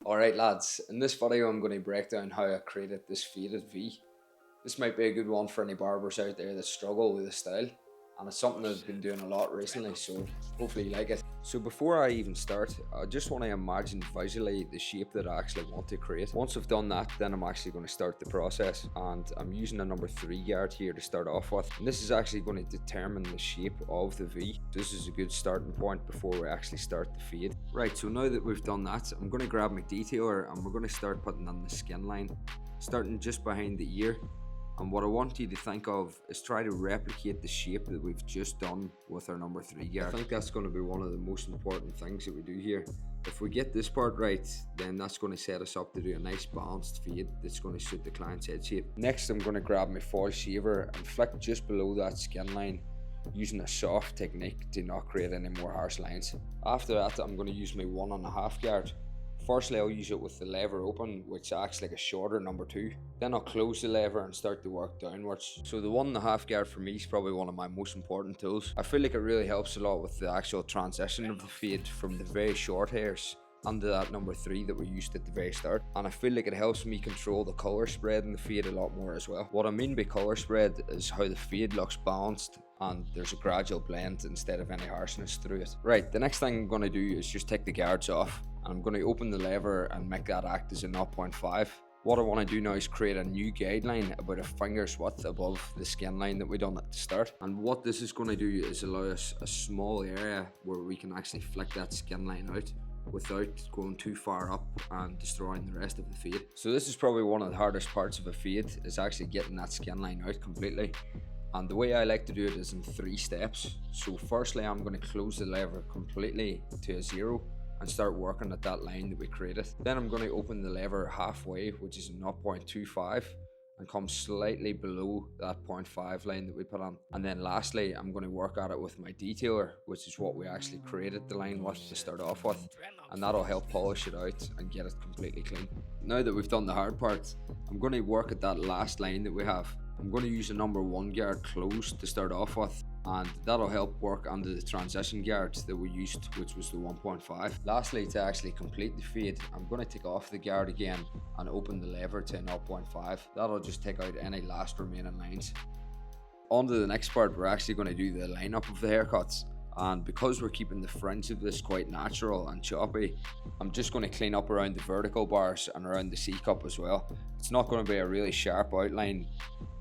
Alright lads, in this video I'm going to break down how I created this faded V. This might be a good one for any barbers out there that struggle with the style, and it's something I've been doing a lot recently, so hopefully you like it. So before I even start, I just want to imagine visually the shape that I actually want to create. Once I've done that, then I'm actually going to start the process, and I'm using a number 3 guard here to start off with. And this is actually going to determine the shape of the V. This is a good starting point before we actually start the fade. Right, so now that we've done that, I'm going to grab my detailer and we're going to start putting on the skin line, starting just behind the ear. And what I want you to think of is try to replicate the shape that we've just done with our number 3 guard. I think that's going to be one of the most important things that we do here. If we get this part right, then that's going to set us up to do a nice balanced fade that's going to suit the client's head shape. Next, I'm going to grab my foil shaver and flick just below that skin line, using a soft technique to not create any more harsh lines. After that, I'm going to use my 1.5 guard. Firstly, I'll use it with the lever open, which acts like a shorter number 2. Then I'll close the lever and start to work downwards. So the 1.5 guard for me is probably one of my most important tools. I feel like it really helps a lot with the actual transition of the fade from the very short hairs under that number 3 that we used at the very start, and I feel like it helps me control the colour spread in the fade a lot more as well. What I mean by colour spread is how the fade looks balanced and there's a gradual blend instead of any harshness through it. Right, the next thing I'm going to do is just take the guards off, and I'm going to open the lever and make that act as a 0.5. What I want to do now is create a new guideline about a finger's width above the skin line that we done at the start. And what this is going to do is allow us a small area where we can actually flick that skin line out without going too far up and destroying the rest of the fade. So this is probably one of the hardest parts of a fade, is actually getting that skin line out completely. And the way I like to do it is in 3 steps. So firstly, I'm going to close the lever completely to a 0 and start working at that line that we created. Then I'm going to open the lever halfway, which is 0.25, and come slightly below that 0.5 line that we put on. And then lastly, I'm going to work at it with my detailer, which is what we actually created the line with to start off with, and that'll help polish it out and get it completely clean. Now that we've done the hard part, I'm going to work at that last line that we have. I'm going to use a number 1 guard closed to start off with, and that'll help work under the transition guard that we used, which was the 1.5. Lastly, to actually complete the fade, I'm going to take off the guard again and open the lever to 0.5. That'll just take out any last remaining lines. On to the next part, we're actually going to do the lineup of the haircuts. And because we're keeping the fringe of this quite natural and choppy, I'm just going to clean up around the vertical bars and around the C-cup as well. It's not going to be a really sharp outline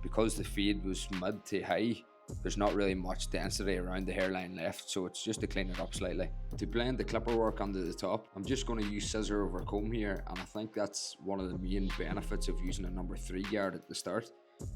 because the fade was mid to high. There's not really much density around the hairline left, so it's just to clean it up slightly. To blend the clipper work onto the top, I'm just going to use scissor over comb here, and I think that's one of the main benefits of using a number 3 guard at the start.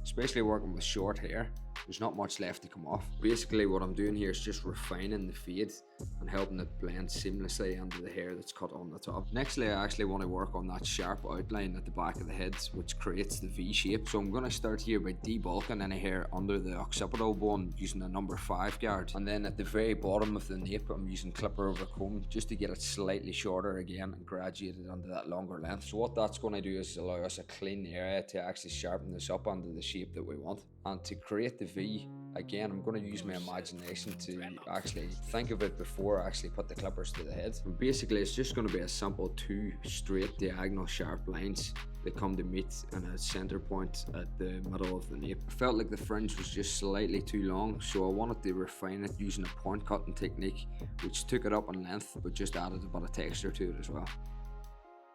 Especially working with short hair, there's not much left to come off. Basically what I'm doing here is just refining the fade and helping it blend seamlessly under the hair that's cut on the top. Nextly, I actually want to work on that sharp outline at the back of the head, which creates the V shape. So I'm going to start here by debulking any hair under the occipital bone using a number 5 guard, and then at the very bottom of the nape I'm using clipper over comb just to get it slightly shorter again and graduate it onto that longer length. So what that's going to do is allow us a clean area to actually sharpen this up onto the shape that we want. And to create the V, again, I'm going to use my imagination to actually think of it before I actually put the clippers to the head. And basically it's just going to be a simple 2 straight diagonal sharp lines that come to meet in a center point at the middle of the nape. I felt like the fringe was just slightly too long, so I wanted to refine it using a point cutting technique, which took it up in length but just added a bit of texture to it as well.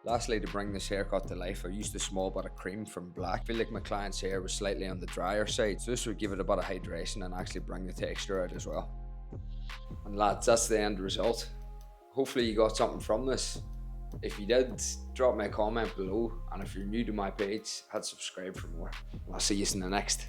Lastly, to bring this haircut to life, I used a small bit of cream from Black. I feel like my client's hair was slightly on the drier side, so this would give it a bit of hydration and actually bring the texture out as well. And lads, that's the end result. Hopefully you got something from this. If you did, drop me a comment below, and if you're new to my page, hit subscribe for more. I'll see you in the next.